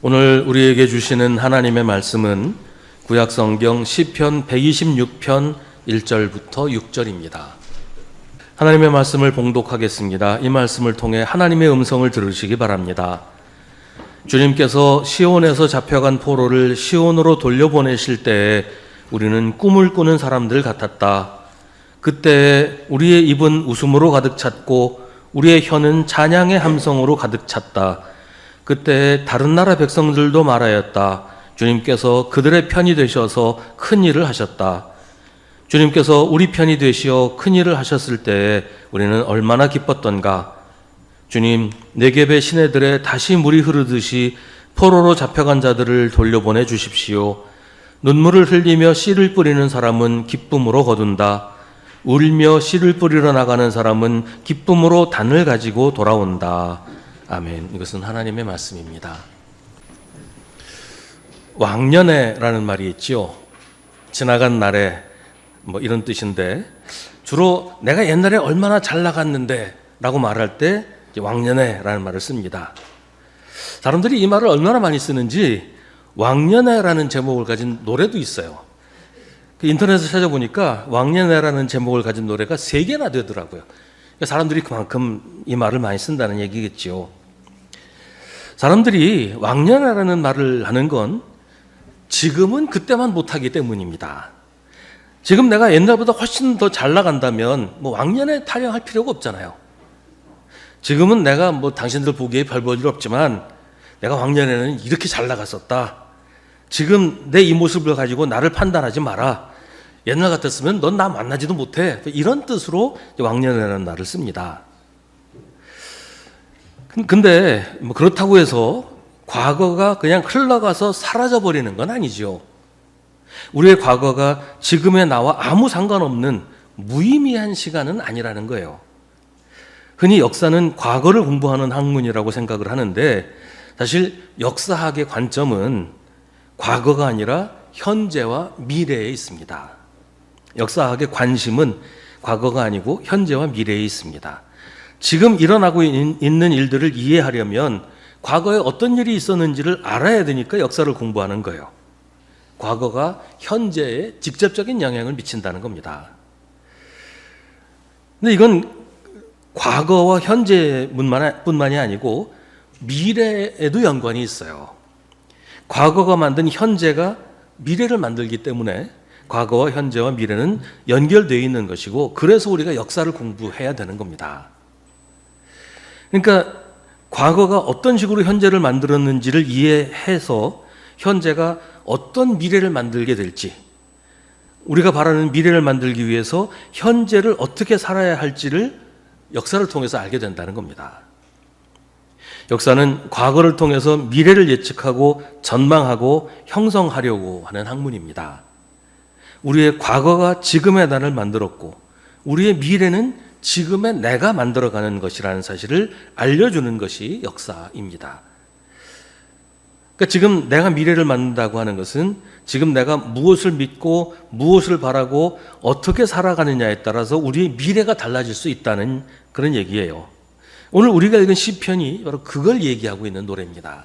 오늘 우리에게 주시는 하나님의 말씀은 구약성경 시편 126편 1절부터 6절입니다. 하나님의 말씀을 봉독하겠습니다. 이 말씀을 통해 하나님의 음성을 들으시기 바랍니다. 주님께서 시온에서 잡혀간 포로를 시온으로 돌려보내실 때에 우리는 꿈을 꾸는 사람들 같았다. 그때 우리의 입은 웃음으로 가득 찼고 우리의 혀는 찬양의 함성으로 가득 찼다. 그때 다른 나라 백성들도 말하였다. 주님께서 그들의 편이 되셔서 큰 일을 하셨다. 주님께서 우리 편이 되시어 큰 일을 하셨을 때에 우리는 얼마나 기뻤던가. 주님, 네겝의 시내들에 다시 물이 흐르듯이 포로로 잡혀간 자들을 돌려보내 주십시오. 눈물을 흘리며 씨를 뿌리는 사람은 기쁨으로 거둔다. 울며 씨를 뿌리러 나가는 사람은 기쁨으로 단을 가지고 돌아온다. 아멘. 이것은 하나님의 말씀입니다. 왕년에라는 말이 있지요. 지나간 날에 이런 뜻인데, 주로 내가 옛날에 얼마나 잘 나갔는데 라고 말할 때 왕년에라는 말을 씁니다. 사람들이 이 말을 얼마나 많이 쓰는지 왕년에라는 제목을 가진 노래도 있어요. 인터넷에 찾아보니까 왕년에라는 제목을 가진 노래가 3개나 되더라고요. 사람들이 그만큼 이 말을 많이 쓴다는 얘기겠지요. 사람들이 왕년에라는 말을 하는 건 지금은 그때만 못하기 때문입니다. 지금 내가 옛날보다 훨씬 더 잘 나간다면 왕년에 타령할 필요가 없잖아요. 지금은 내가 당신들 보기에 별 볼 일 없지만 내가 왕년에는 이렇게 잘 나갔었다. 지금 내 이 모습을 가지고 나를 판단하지 마라. 옛날 같았으면 넌 나 만나지도 못해. 이런 뜻으로 왕년에라는 말을 씁니다. 근데 그렇다고 해서 과거가 그냥 흘러가서 사라져버리는 건 아니죠. 우리의 과거가 지금의 나와 아무 상관없는 무의미한 시간은 아니라는 거예요. 흔히 역사는 과거를 공부하는 학문이라고 생각을 하는데, 사실 역사학의 관점은 과거가 아니라 현재와 미래에 있습니다. 역사학의 관심은 과거가 아니고 현재와 미래에 있습니다. 지금 일어나고 있는 일들을 이해하려면 과거에 어떤 일이 있었는지를 알아야 되니까 역사를 공부하는 거예요. 과거가 현재에 직접적인 영향을 미친다는 겁니다. 근데 이건 과거와 현재뿐만이 아니고 미래에도 연관이 있어요. 과거가 만든 현재가 미래를 만들기 때문에 과거와 현재와 미래는 연결되어 있는 것이고, 그래서 우리가 역사를 공부해야 되는 겁니다. 그러니까 과거가 어떤 식으로 현재를 만들었는지를 이해해서 현재가 어떤 미래를 만들게 될지, 우리가 바라는 미래를 만들기 위해서 현재를 어떻게 살아야 할지를 역사를 통해서 알게 된다는 겁니다. 역사는 과거를 통해서 미래를 예측하고 전망하고 형성하려고 하는 학문입니다. 우리의 과거가 지금의 나를 만들었고 우리의 미래는 지금의 내가 만들어가는 것이라는 사실을 알려주는 것이 역사입니다. 그러니까 지금 내가 미래를 만든다고 하는 것은 지금 내가 무엇을 믿고 무엇을 바라고 어떻게 살아가느냐에 따라서 우리의 미래가 달라질 수 있다는 그런 얘기예요. 오늘 우리가 읽은 시편이 바로 그걸 얘기하고 있는 노래입니다.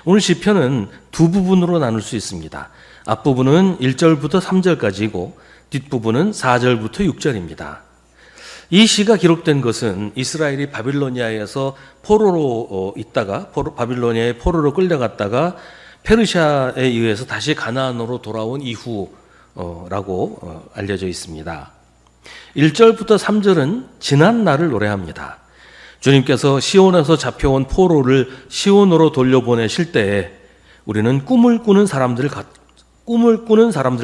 오늘 시편은 두 부분으로 나눌 수 있습니다. 앞부분은 1절부터 3절까지이고 뒷부분은 4절부터 6절입니다. 이 시가 기록된 것은 이스라엘이 바빌로니아에서 포로로 있다가 바빌로니아의 포로로 끌려갔다가 페르시아에 의해서 다시 가나안으로 돌아온 이후라고 알려져 있습니다. 1절부터 3절은 지난 날을 노래합니다. 주님께서 시온에서 잡혀온 포로를 시온으로 돌려보내실 때에 우리는 꿈을 꾸는 사람들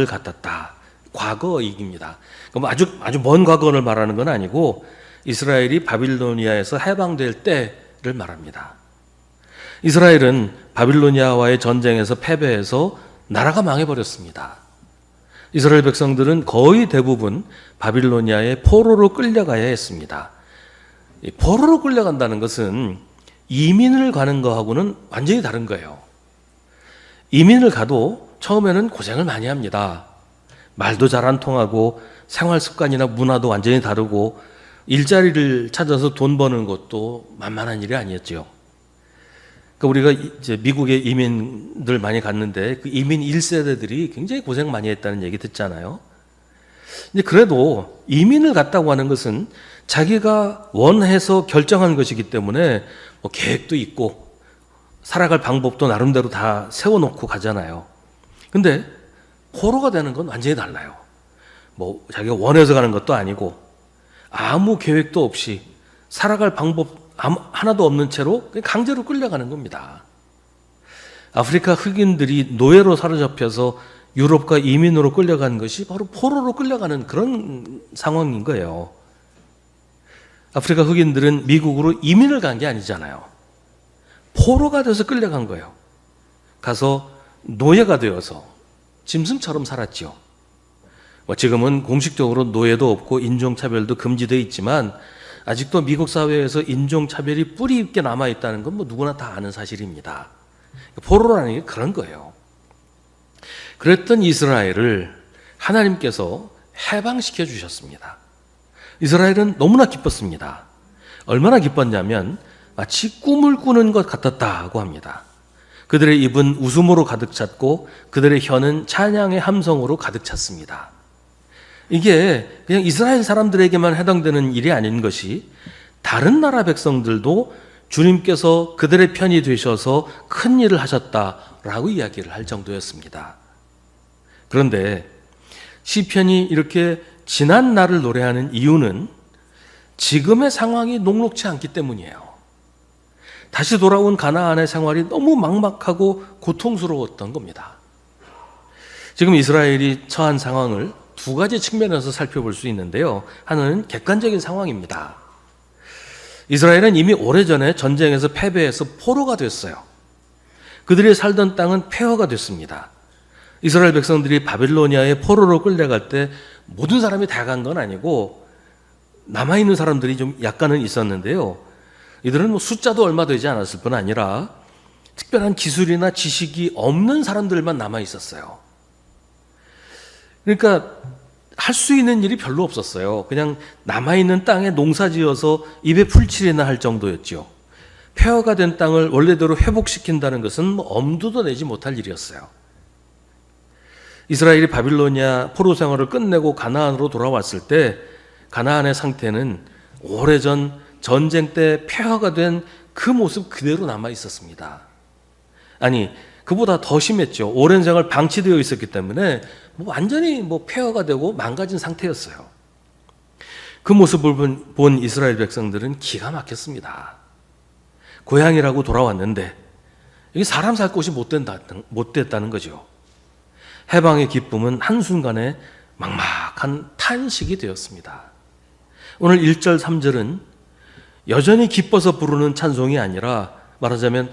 같았다. 과거이입니다. 아주 먼 과거를 말하는 건 아니고 이스라엘이 바빌로니아에서 해방될 때를 말합니다. 이스라엘은 바빌로니아와의 전쟁에서 패배해서 나라가 망해버렸습니다. 이스라엘 백성들은 거의 대부분 바빌로니아의 포로로 끌려가야 했습니다. 포로로 끌려간다는 것은 이민을 가는 거하고는 완전히 다른 거예요. 이민을 가도 처음에는 고생을 많이 합니다. 말도 잘 안 통하고 생활 습관이나 문화도 완전히 다르고 일자리를 찾아서 돈 버는 것도 만만한 일이 아니었죠. 그러니까 우리가 이제 미국에 이민들 많이 갔는데 그 이민 1세대들이 굉장히 고생 많이 했다는 얘기 듣잖아요. 근데 그래도 이민을 갔다고 하는 것은 자기가 원해서 결정한 것이기 때문에 뭐 계획도 있고 살아갈 방법도 나름대로 다 세워놓고 가잖아요. 근데 포로가 되는 건 완전히 달라요. 뭐 자기가 원해서 가는 것도 아니고 아무 계획도 없이 살아갈 방법 하나도 없는 채로 강제로 끌려가는 겁니다. 아프리카 흑인들이 노예로 사로잡혀서 유럽과 이민으로 끌려간 것이 바로 포로로 끌려가는 그런 상황인 거예요. 아프리카 흑인들은 미국으로 이민을 간 게 아니잖아요. 포로가 돼서 끌려간 거예요. 가서 노예가 되어서 짐승처럼 살았죠. 지금은 공식적으로 노예도 없고 인종차별도 금지되어 있지만 아직도 미국 사회에서 인종차별이 뿌리 있게 남아있다는 건 뭐 누구나 다 아는 사실입니다. 포로라는 게 그런 거예요. 그랬던 이스라엘을 하나님께서 해방시켜 주셨습니다. 이스라엘은 너무나 기뻤습니다. 얼마나 기뻤냐면 마치 꿈을 꾸는 것 같았다고 합니다. 그들의 입은 웃음으로 가득 찼고 그들의 혀는 찬양의 함성으로 가득 찼습니다. 이게 그냥 이스라엘 사람들에게만 해당되는 일이 아닌 것이 다른 나라 백성들도 주님께서 그들의 편이 되셔서 큰 일을 하셨다라고 이야기를 할 정도였습니다. 그런데 시편이 이렇게 지난 날을 노래하는 이유는 지금의 상황이 녹록지 않기 때문이에요. 다시 돌아온 가나안의 생활이 너무 막막하고 고통스러웠던 겁니다. 지금 이스라엘이 처한 상황을 두 가지 측면에서 살펴볼 수 있는데요. 하나는 객관적인 상황입니다. 이스라엘은 이미 오래전에 전쟁에서 패배해서 포로가 됐어요. 그들이 살던 땅은 폐허가 됐습니다. 이스라엘 백성들이 바빌로니아의 포로로 끌려갈 때 모든 사람이 다 간 건 아니고 남아있는 사람들이 좀 약간은 있었는데요. 이들은 뭐 숫자도 얼마 되지 않았을 뿐 아니라 특별한 기술이나 지식이 없는 사람들만 남아 있었어요. 그러니까 할 수 있는 일이 별로 없었어요. 그냥 남아있는 땅에 농사 지어서 입에 풀칠이나 할 정도였죠. 폐허가 된 땅을 원래대로 회복시킨다는 것은 뭐 엄두도 내지 못할 일이었어요. 이스라엘이 바빌로니아 포로 생활을 끝내고 가나안으로 돌아왔을 때 가나안의 상태는 오래전 전쟁 때 폐허가 된 그 모습 그대로 남아 있었습니다. 아니, 그보다 더 심했죠. 오랜 생활 방치되어 있었기 때문에 완전히 폐허가 되고 망가진 상태였어요. 그 모습을 본 이스라엘 백성들은 기가 막혔습니다. 고향이라고 돌아왔는데 이게 사람 살 곳이 못 됐다는 거죠. 해방의 기쁨은 한순간에 막막한 탄식이 되었습니다. 오늘 1절 3절은 여전히 기뻐서 부르는 찬송이 아니라 말하자면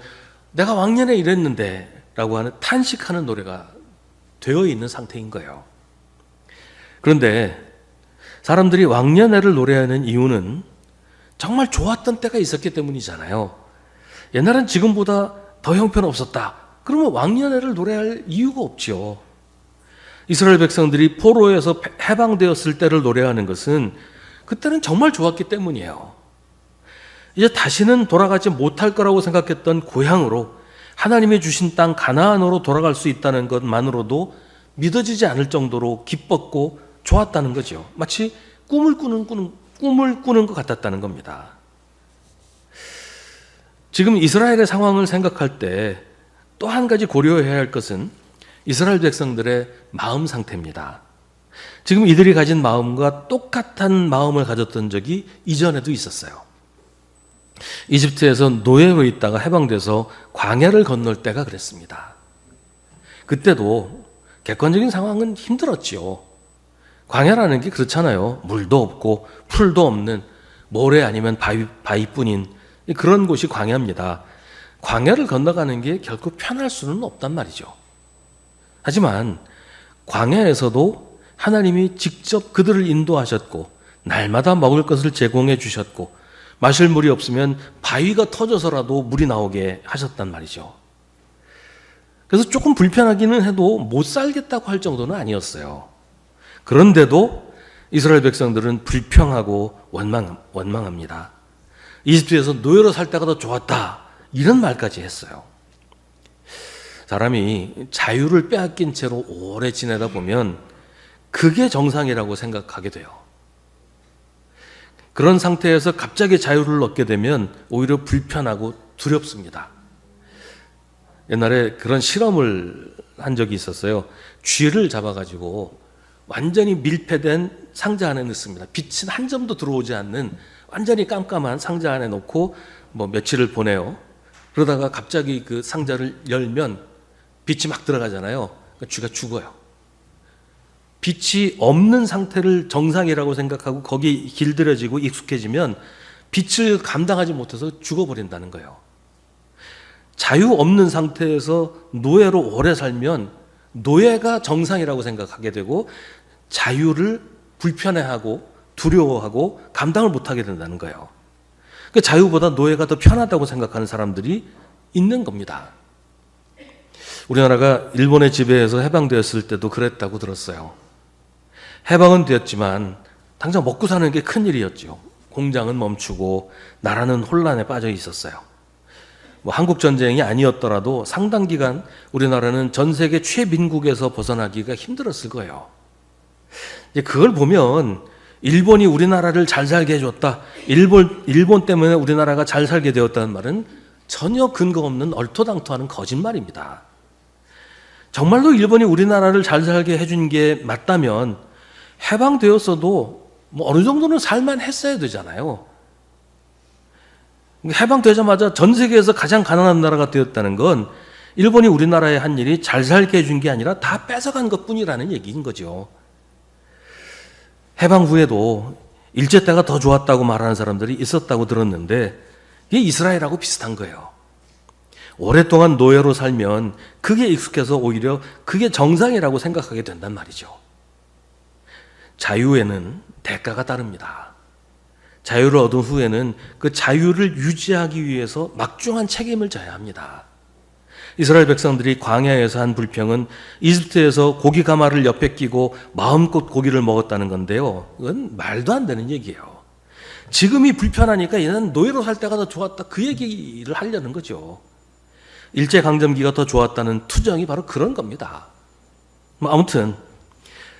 내가 왕년에 이랬는데 라고 하는 탄식하는 노래가 되어 있는 상태인 거예요. 그런데 사람들이 왕년회를 노래하는 이유는 정말 좋았던 때가 있었기 때문이잖아요. 옛날엔 지금보다 더 형편없었다. 그러면 왕년회를 노래할 이유가 없죠. 이스라엘 백성들이 포로에서 해방되었을 때를 노래하는 것은 그때는 정말 좋았기 때문이에요. 이제 다시는 돌아가지 못할 거라고 생각했던 고향으로 하나님이 주신 땅 가나안으로 돌아갈 수 있다는 것만으로도 믿어지지 않을 정도로 기뻤고 좋았다는 거죠. 마치 꿈을 꾸는 것 같았다는 겁니다. 지금 이스라엘의 상황을 생각할 때 또 한 가지 고려해야 할 것은 이스라엘 백성들의 마음 상태입니다. 지금 이들이 가진 마음과 똑같은 마음을 가졌던 적이 이전에도 있었어요. 이집트에서 노예로 있다가 해방돼서 광야를 건널 때가 그랬습니다. 그때도 객관적인 상황은 힘들었지요. 광야라는 게 그렇잖아요. 물도 없고 풀도 없는 모래 아니면 바위뿐인 그런 곳이 광야입니다. 광야를 건너가는 게 결코 편할 수는 없단 말이죠. 하지만 광야에서도 하나님이 직접 그들을 인도하셨고 날마다 먹을 것을 제공해 주셨고 마실 물이 없으면 바위가 터져서라도 물이 나오게 하셨단 말이죠. 그래서 조금 불편하기는 해도 못 살겠다고 할 정도는 아니었어요. 그런데도 이스라엘 백성들은 불평하고 원망합니다. 이집트에서 노예로 살 때가 더 좋았다. 이런 말까지 했어요. 사람이 자유를 빼앗긴 채로 오래 지내다 보면 그게 정상이라고 생각하게 돼요. 그런 상태에서 갑자기 자유를 얻게 되면 오히려 불편하고 두렵습니다. 옛날에 그런 실험을 한 적이 있었어요. 쥐를 잡아가지고 완전히 밀폐된 상자 안에 넣습니다. 빛은 한 점도 들어오지 않는 완전히 깜깜한 상자 안에 넣고 며칠을 보내요. 그러다가 갑자기 그 상자를 열면 빛이 막 들어가잖아요. 그러니까 쥐가 죽어요. 빛이 없는 상태를 정상이라고 생각하고 거기 길들여지고 익숙해지면 빛을 감당하지 못해서 죽어버린다는 거예요. 자유 없는 상태에서 노예로 오래 살면 노예가 정상이라고 생각하게 되고 자유를 불편해하고 두려워하고 감당을 못하게 된다는 거예요. 그 자유보다 노예가 더 편하다고 생각하는 사람들이 있는 겁니다. 우리나라가 일본의 지배에서 해방되었을 때도 그랬다고 들었어요. 해방은 되었지만 당장 먹고 사는 게 큰일이었죠. 공장은 멈추고 나라는 혼란에 빠져 있었어요. 한국 전쟁이 아니었더라도 상당 기간 우리나라는 전 세계 최빈국에서 벗어나기가 힘들었을 거예요. 그걸 보면 일본이 우리나라를 잘 살게 해줬다, 일본 때문에 우리나라가 잘 살게 되었다는 말은 전혀 근거 없는 얼토당토하는 거짓말입니다. 정말로 일본이 우리나라를 잘 살게 해준 게 맞다면 해방되었어도 어느 정도는 살만 했어야 되잖아요. 해방되자마자 전 세계에서 가장 가난한 나라가 되었다는 건 일본이 우리나라에 한 일이 잘 살게 해준 게 아니라 다 뺏어간 것뿐이라는 얘기인 거죠. 해방 후에도 일제 때가 더 좋았다고 말하는 사람들이 있었다고 들었는데 이게 이스라엘하고 비슷한 거예요. 오랫동안 노예로 살면 그게 익숙해서 오히려 그게 정상이라고 생각하게 된단 말이죠. 자유에는 대가가 따릅니다. 자유를 얻은 후에는 그 자유를 유지하기 위해서 막중한 책임을 져야 합니다. 이스라엘 백성들이 광야에서 한 불평은 이집트에서 고기 가마를 옆에 끼고 마음껏 고기를 먹었다는 건데요. 그건 말도 안 되는 얘기예요. 지금이 불편하니까 얘는 노예로 살 때가 더 좋았다, 그 얘기를 하려는 거죠. 일제강점기가 더 좋았다는 투정이 바로 그런 겁니다. 아무튼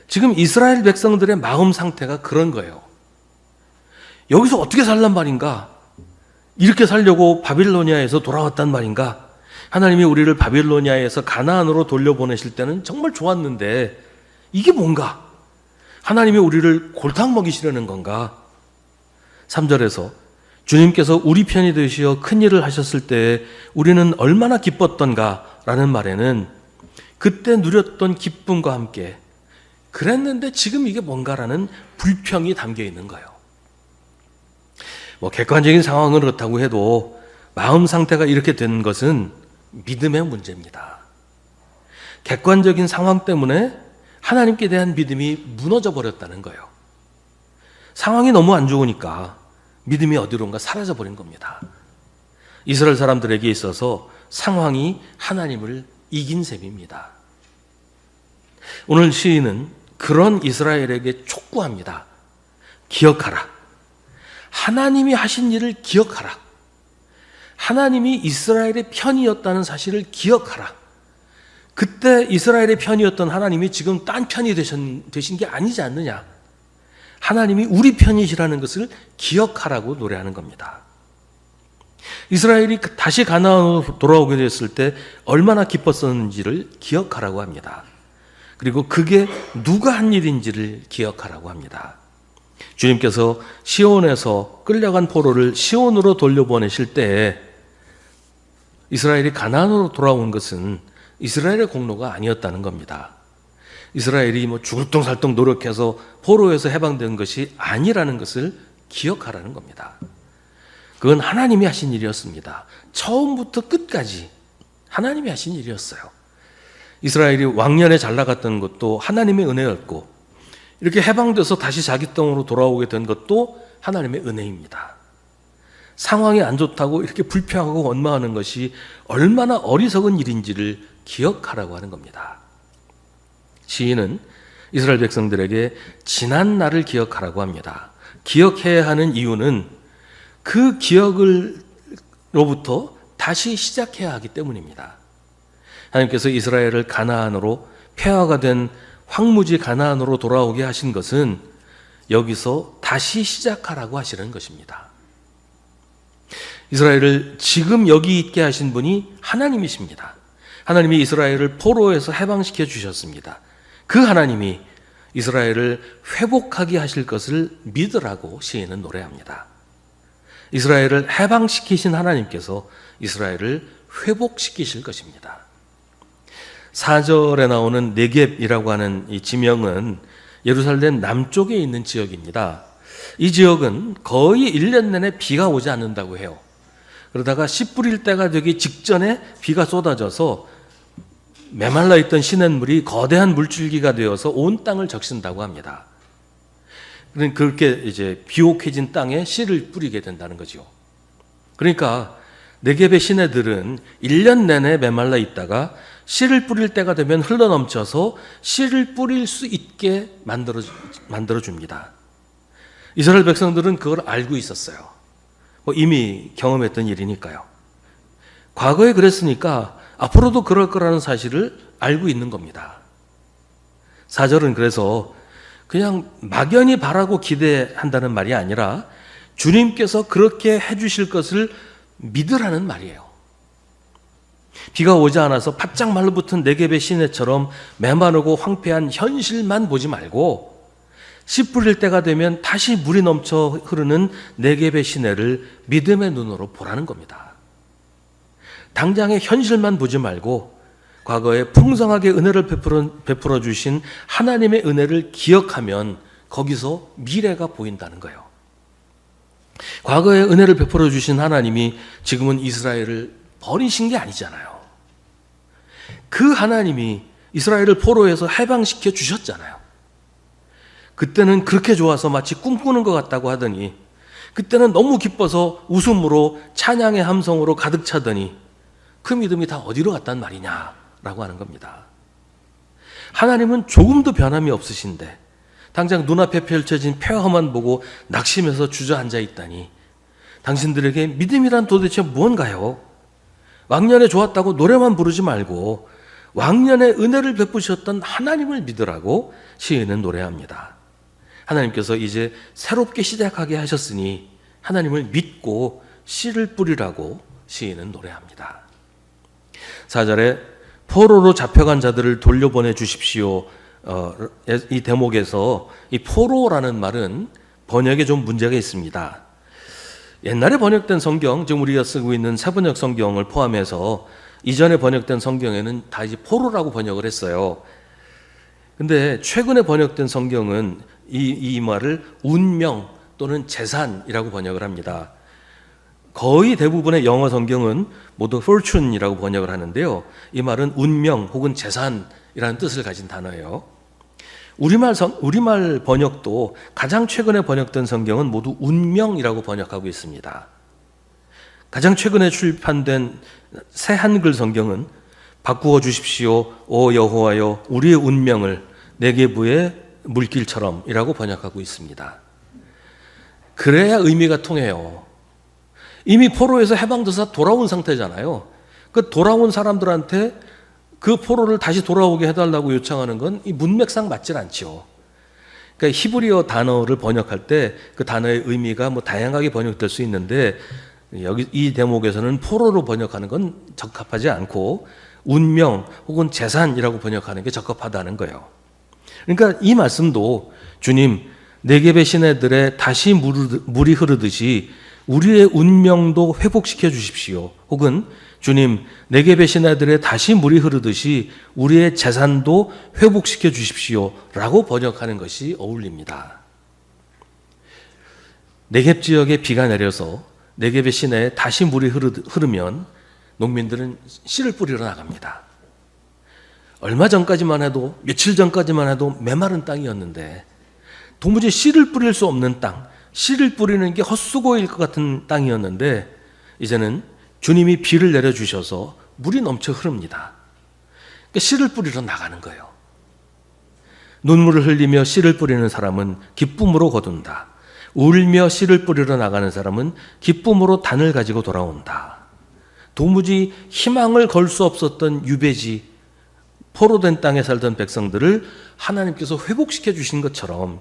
지금 이스라엘 백성들의 마음 상태가 그런 거예요. 여기서 어떻게 살란 말인가? 이렇게 살려고 바빌로니아에서 돌아왔단 말인가? 하나님이 우리를 바빌로니아에서 가나안으로 돌려보내실 때는 정말 좋았는데 이게 뭔가? 하나님이 우리를 골탕 먹이시려는 건가? 3절에서 주님께서 우리 편이 되시어 큰일을 하셨을 때 우리는 얼마나 기뻤던가 라는 말에는 그때 누렸던 기쁨과 함께 그랬는데 지금 이게 뭔가라는 불평이 담겨 있는 거예요. 객관적인 상황은 그렇다고 해도 마음 상태가 이렇게 된 것은 믿음의 문제입니다. 객관적인 상황 때문에 하나님께 대한 믿음이 무너져 버렸다는 거예요. 상황이 너무 안 좋으니까 믿음이 어디론가 사라져 버린 겁니다. 이스라엘 사람들에게 있어서 상황이 하나님을 이긴 셈입니다. 오늘 시인은 그런 이스라엘에게 촉구합니다. 기억하라. 하나님이 하신 일을 기억하라. 하나님이 이스라엘의 편이었다는 사실을 기억하라. 그때 이스라엘의 편이었던 하나님이 지금 딴 편이 되신 게 아니지 않느냐. 하나님이 우리 편이시라는 것을 기억하라고 노래하는 겁니다. 이스라엘이 다시 가나안으로 돌아오게 됐을 때 얼마나 기뻤었는지를 기억하라고 합니다. 그리고 그게 누가 한 일인지를 기억하라고 합니다. 주님께서 시온에서 끌려간 포로를 시온으로 돌려보내실 때 이스라엘이 가나안으로 돌아온 것은 이스라엘의 공로가 아니었다는 겁니다. 이스라엘이 죽을똥살똥 노력해서 포로에서 해방된 것이 아니라는 것을 기억하라는 겁니다. 그건 하나님이 하신 일이었습니다. 처음부터 끝까지 하나님이 하신 일이었어요. 이스라엘이 왕년에 잘 나갔던 것도 하나님의 은혜였고 이렇게 해방돼서 다시 자기 땅으로 돌아오게 된 것도 하나님의 은혜입니다. 상황이 안 좋다고 이렇게 불평하고 원망하는 것이 얼마나 어리석은 일인지를 기억하라고 하는 겁니다. 시인은 이스라엘 백성들에게 지난 날을 기억하라고 합니다. 기억해야 하는 이유는 그 기억으로부터 다시 시작해야 하기 때문입니다. 하나님께서 이스라엘을 가나안으로 폐허가 된 황무지 가나안으로 돌아오게 하신 것은 여기서 다시 시작하라고 하시는 것입니다. 이스라엘을 지금 여기 있게 하신 분이 하나님이십니다. 하나님이 이스라엘을 포로에서 해방시켜 주셨습니다. 그 하나님이 이스라엘을 회복하게 하실 것을 믿으라고 시인은 노래합니다. 이스라엘을 해방시키신 하나님께서 이스라엘을 회복시키실 것입니다. 4절에 나오는 네겝이라고 하는 이 지명은 예루살렘 남쪽에 있는 지역입니다. 이 지역은 거의 1년 내내 비가 오지 않는다고 해요. 그러다가 씨 뿌릴 때가 되기 직전에 비가 쏟아져서 메말라 있던 시냇물이 거대한 물줄기가 되어서 온 땅을 적신다고 합니다. 그렇게 이제 비옥해진 땅에 씨를 뿌리게 된다는 거죠. 그러니까 네겝의 시내들은 1년 내내 메말라 있다가 씨를 뿌릴 때가 되면 흘러넘쳐서 씨를 뿌릴 수 있게 만들어 줍니다. 이스라엘 백성들은 그걸 알고 있었어요. 이미 경험했던 일이니까요. 과거에 그랬으니까 앞으로도 그럴 거라는 사실을 알고 있는 겁니다. 4절은 그래서 그냥 막연히 바라고 기대한다는 말이 아니라 주님께서 그렇게 해주실 것을 믿으라는 말이에요. 비가 오지 않아서 바짝 말라붙은 네겝의 시내처럼 메마르고 황폐한 현실만 보지 말고 씨 뿌릴 때가 되면 다시 물이 넘쳐 흐르는 네겝의 시내를 믿음의 눈으로 보라는 겁니다. 당장의 현실만 보지 말고 과거에 풍성하게 은혜를 베풀어 주신 하나님의 은혜를 기억하면 거기서 미래가 보인다는 거예요. 과거에 은혜를 베풀어 주신 하나님이 지금은 이스라엘을 버리신 게 아니잖아요. 그 하나님이 이스라엘을 포로에서 해방시켜 주셨잖아요. 그때는 그렇게 좋아서 마치 꿈꾸는 것 같다고 하더니 그때는 너무 기뻐서 웃음으로 찬양의 함성으로 가득 차더니 그 믿음이 다 어디로 갔단 말이냐라고 하는 겁니다. 하나님은 조금도 변함이 없으신데 당장 눈앞에 펼쳐진 폐허만 보고 낙심해서 주저앉아 있다니 당신들에게 믿음이란 도대체 뭔가요? 왕년에 좋았다고 노래만 부르지 말고 왕년에 은혜를 베푸셨던 하나님을 믿으라고 시인은 노래합니다. 하나님께서 이제 새롭게 시작하게 하셨으니 하나님을 믿고 씨를 뿌리라고 시인은 노래합니다. 4절에 포로로 잡혀간 자들을 돌려보내 주십시오. 이 대목에서 이 포로라는 말은 번역에 좀 문제가 있습니다. 옛날에 번역된 성경, 지금 우리가 쓰고 있는 새번역 성경을 포함해서 이전에 번역된 성경에는 다 이제 포로라고 번역을 했어요. 근데 최근에 번역된 성경은 이 말을 운명 또는 재산이라고 번역을 합니다. 거의 대부분의 영어 성경은 모두 fortune이라고 번역을 하는데요. 이 말은 운명 혹은 재산이라는 뜻을 가진 단어예요. 우리말 번역도 가장 최근에 번역된 성경은 모두 운명이라고 번역하고 있습니다. 가장 최근에 출판된 새 한글 성경은 바꾸어 주십시오, 오 여호와여, 우리의 운명을 네겝의 물길처럼이라고 번역하고 있습니다. 그래야 의미가 통해요. 이미 포로에서 해방돼서 돌아온 상태잖아요. 그 돌아온 사람들한테 그 포로를 다시 돌아오게 해달라고 요청하는 건 이 문맥상 맞질 않죠. 그러니까 히브리어 단어를 번역할 때 그 단어의 의미가 뭐 다양하게 번역될 수 있는데 여기 이 대목에서는 포로로 번역하는 건 적합하지 않고 운명 혹은 재산이라고 번역하는 게 적합하다는 거예요. 그러니까 이 말씀도 주님, 네겝의 시내들에 다시 물이 흐르듯이 우리의 운명도 회복시켜 주십시오. 혹은 주님, 네겝의 시내들에 다시 물이 흐르듯이 우리의 재산도 회복시켜 주십시오. 라고 번역하는 것이 어울립니다. 네겝 지역에 비가 내려서 네겝의 시내에 다시 물이 흐르면 농민들은 씨를 뿌리러 나갑니다. 얼마 전까지만 해도, 며칠 전까지만 해도 메마른 땅이었는데 도무지 씨를 뿌릴 수 없는 땅, 씨를 뿌리는 게 헛수고일 것 같은 땅이었는데 이제는 주님이 비를 내려주셔서 물이 넘쳐 흐릅니다. 그러니까 씨를 뿌리러 나가는 거예요. 눈물을 흘리며 씨를 뿌리는 사람은 기쁨으로 거둔다. 울며 씨를 뿌리러 나가는 사람은 기쁨으로 단을 가지고 돌아온다. 도무지 희망을 걸 수 없었던 유배지, 포로된 땅에 살던 백성들을 하나님께서 회복시켜 주신 것처럼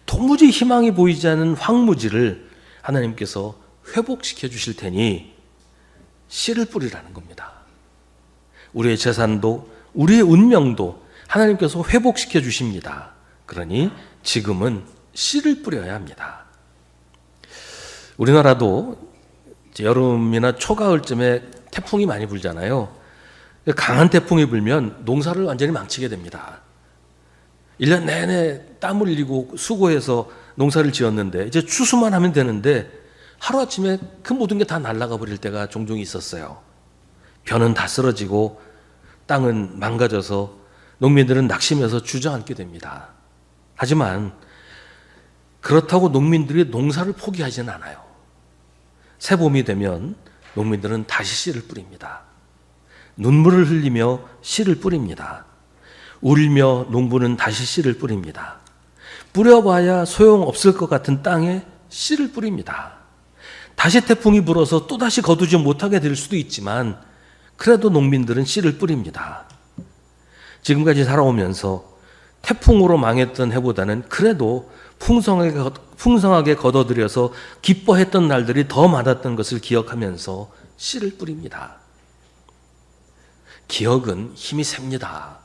도무지 희망이 보이지 않는 황무지를 하나님께서 회복시켜 주실 테니 씨를 뿌리라는 겁니다. 우리의 재산도 우리의 운명도 하나님께서 회복시켜 주십니다. 그러니 지금은 씨를 뿌려야 합니다. 우리나라도 여름이나 초가을쯤에 태풍이 많이 불잖아요. 강한 태풍이 불면 농사를 완전히 망치게 됩니다. 1년 내내 땀 흘리고 수고해서 농사를 지었는데 이제 추수만 하면 되는데 하루아침에 그 모든 게 다 날아가 버릴 때가 종종 있었어요. 벼는 다 쓰러지고 땅은 망가져서 농민들은 낙심해서 주저앉게 됩니다. 하지만 그렇다고 농민들이 농사를 포기하지는 않아요. 새봄이 되면 농민들은 다시 씨를 뿌립니다. 눈물을 흘리며 씨를 뿌립니다. 울며 농부는 다시 씨를 뿌립니다. 뿌려봐야 소용없을 것 같은 땅에 씨를 뿌립니다. 다시 태풍이 불어서 또다시 거두지 못하게 될 수도 있지만 그래도 농민들은 씨를 뿌립니다. 지금까지 살아오면서 태풍으로 망했던 해보다는 그래도 풍성하게 거둬들여서 기뻐했던 날들이 더 많았던 것을 기억하면서 씨를 뿌립니다. 기억은 힘이 셉니다.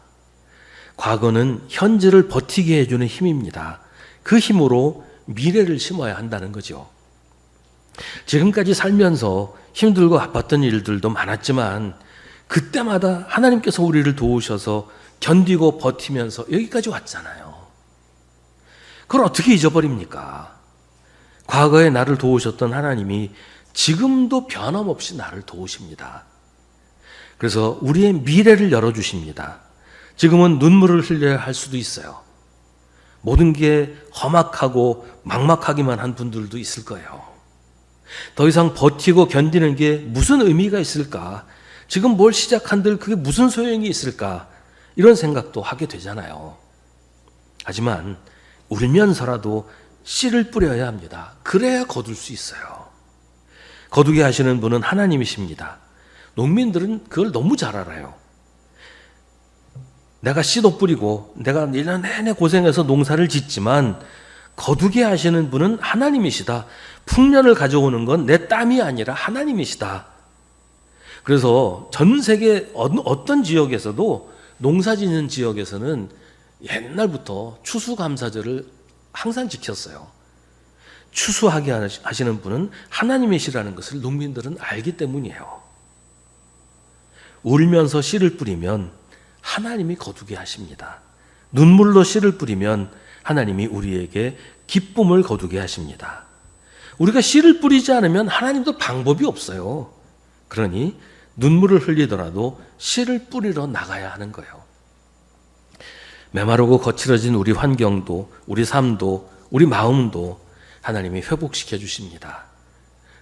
과거는 현재를 버티게 해주는 힘입니다. 그 힘으로 미래를 심어야 한다는 거죠. 지금까지 살면서 힘들고 아팠던 일들도 많았지만 그때마다 하나님께서 우리를 도우셔서 견디고 버티면서 여기까지 왔잖아요. 그걸 어떻게 잊어버립니까? 과거에 나를 도우셨던 하나님이 지금도 변함없이 나를 도우십니다. 그래서 우리의 미래를 열어주십니다. 지금은 눈물을 흘려야 할 수도 있어요. 모든 게 험악하고 막막하기만 한 분들도 있을 거예요. 더 이상 버티고 견디는 게 무슨 의미가 있을까? 지금 뭘 시작한들 그게 무슨 소용이 있을까? 이런 생각도 하게 되잖아요. 하지만 울면서라도 씨를 뿌려야 합니다. 그래야 거둘 수 있어요. 거두게 하시는 분은 하나님이십니다. 농민들은 그걸 너무 잘 알아요. 내가 씨도 뿌리고 내가 1년 내내 고생해서 농사를 짓지만 거두게 하시는 분은 하나님이시다. 풍년을 가져오는 건 내 땀이 아니라 하나님이시다. 그래서 전 세계 어떤 지역에서도 농사 짓는 지역에서는 옛날부터 추수감사절을 항상 지켰어요. 추수하게 하시는 분은 하나님이시라는 것을 농민들은 알기 때문이에요. 울면서 씨를 뿌리면 하나님이 거두게 하십니다. 눈물로 씨를 뿌리면 하나님이 우리에게 기쁨을 거두게 하십니다. 우리가 씨를 뿌리지 않으면 하나님도 방법이 없어요. 그러니 눈물을 흘리더라도 씨를 뿌리러 나가야 하는 거예요. 메마르고 거칠어진 우리 환경도, 우리 삶도, 우리 마음도 하나님이 회복시켜 주십니다.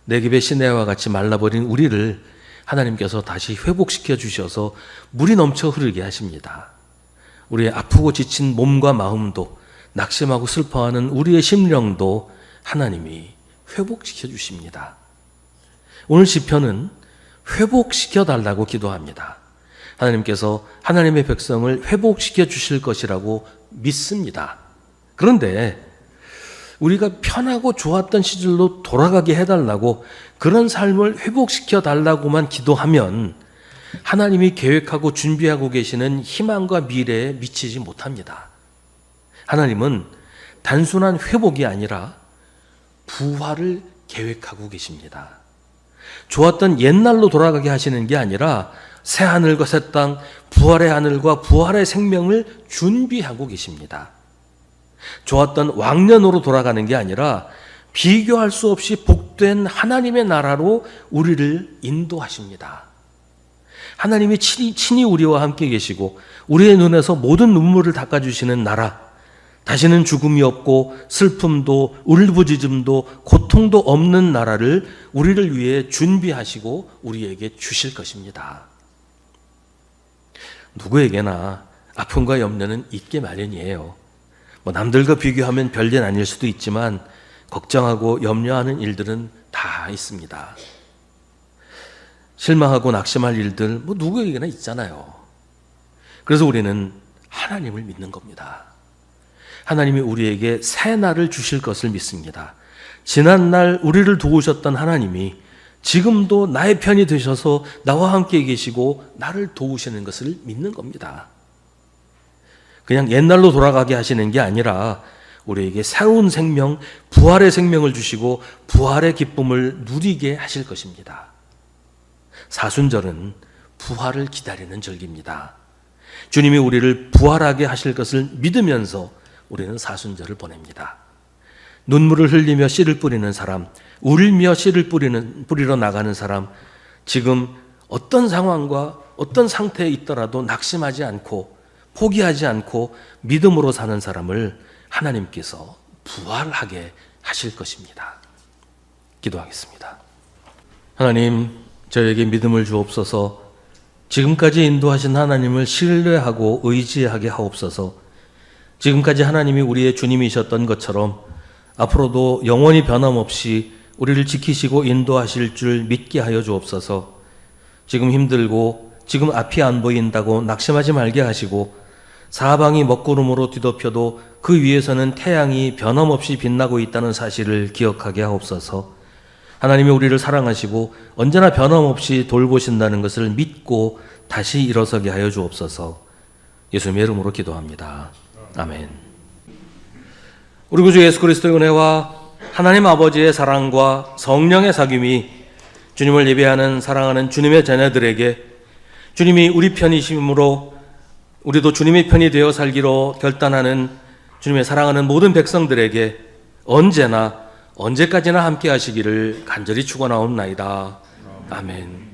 내깁의 시내와 같이 말라버린 우리를 하나님께서 다시 회복시켜 주셔서 물이 넘쳐 흐르게 하십니다. 우리의 아프고 지친 몸과 마음도, 낙심하고 슬퍼하는 우리의 심령도 하나님이 회복시켜 주십니다. 오늘 시편은 회복시켜 달라고 기도합니다. 하나님께서 하나님의 백성을 회복시켜 주실 것이라고 믿습니다. 그런데 우리가 편하고 좋았던 시절로 돌아가게 해달라고, 그런 삶을 회복시켜 달라고만 기도하면 하나님이 계획하고 준비하고 계시는 희망과 미래에 미치지 못합니다. 하나님은 단순한 회복이 아니라 부활을 계획하고 계십니다. 좋았던 옛날로 돌아가게 하시는 게 아니라 새 하늘과 새 땅, 부활의 하늘과 부활의 생명을 준비하고 계십니다. 좋았던 왕년으로 돌아가는 게 아니라 비교할 수 없이 복된 하나님의 나라로 우리를 인도하십니다. 하나님이 친히 우리와 함께 계시고 우리의 눈에서 모든 눈물을 닦아주시는 나라, 다시는 죽음이 없고 슬픔도 울부짖음도 고통도 없는 나라를 우리를 위해 준비하시고 우리에게 주실 것입니다. 누구에게나 아픔과 염려는 있게 마련이에요. 남들과 비교하면 별일 아닐 수도 있지만 걱정하고 염려하는 일들은 다 있습니다. 실망하고 낙심할 일들 누구에게나 있잖아요. 그래서 우리는 하나님을 믿는 겁니다. 하나님이 우리에게 새 날을 주실 것을 믿습니다. 지난날 우리를 도우셨던 하나님이 지금도 나의 편이 되셔서 나와 함께 계시고 나를 도우시는 것을 믿는 겁니다. 그냥 옛날로 돌아가게 하시는 게 아니라 우리에게 새로운 생명, 부활의 생명을 주시고 부활의 기쁨을 누리게 하실 것입니다. 사순절은 부활을 기다리는 절기입니다. 주님이 우리를 부활하게 하실 것을 믿으면서 우리는 사순절을 보냅니다. 눈물을 흘리며 씨를 뿌리는 사람, 울며 씨를 뿌리러 나가는 사람, 지금 어떤 상황과 어떤 상태에 있더라도 낙심하지 않고 포기하지 않고 믿음으로 사는 사람을 하나님께서 부활하게 하실 것입니다. 기도하겠습니다. 하나님, 저에게 믿음을 주옵소서. 지금까지 인도하신 하나님을 신뢰하고 의지하게 하옵소서. 지금까지 하나님이 우리의 주님이셨던 것처럼 앞으로도 영원히 변함없이 우리를 지키시고 인도하실 줄 믿게 하여 주옵소서. 지금 힘들고 지금 앞이 안 보인다고 낙심하지 말게 하시고 사방이 먹구름으로 뒤덮여도 그 위에서는 태양이 변함없이 빛나고 있다는 사실을 기억하게 하옵소서. 하나님이 우리를 사랑하시고 언제나 변함없이 돌보신다는 것을 믿고 다시 일어서게 하여 주옵소서. 예수님의 이름으로 기도합니다. 아멘. 우리 구주 예수 그리스도의 은혜와 하나님 아버지의 사랑과 성령의 사귐이 주님을 예배하는 사랑하는 주님의 자녀들에게 주님이 우리 편이심으로 우리도 주님의 편이 되어 살기로 결단하는 주님의 사랑하는 모든 백성들에게 언제나 언제까지나 함께 하시기를 간절히 축원하옵나이다. 아멘.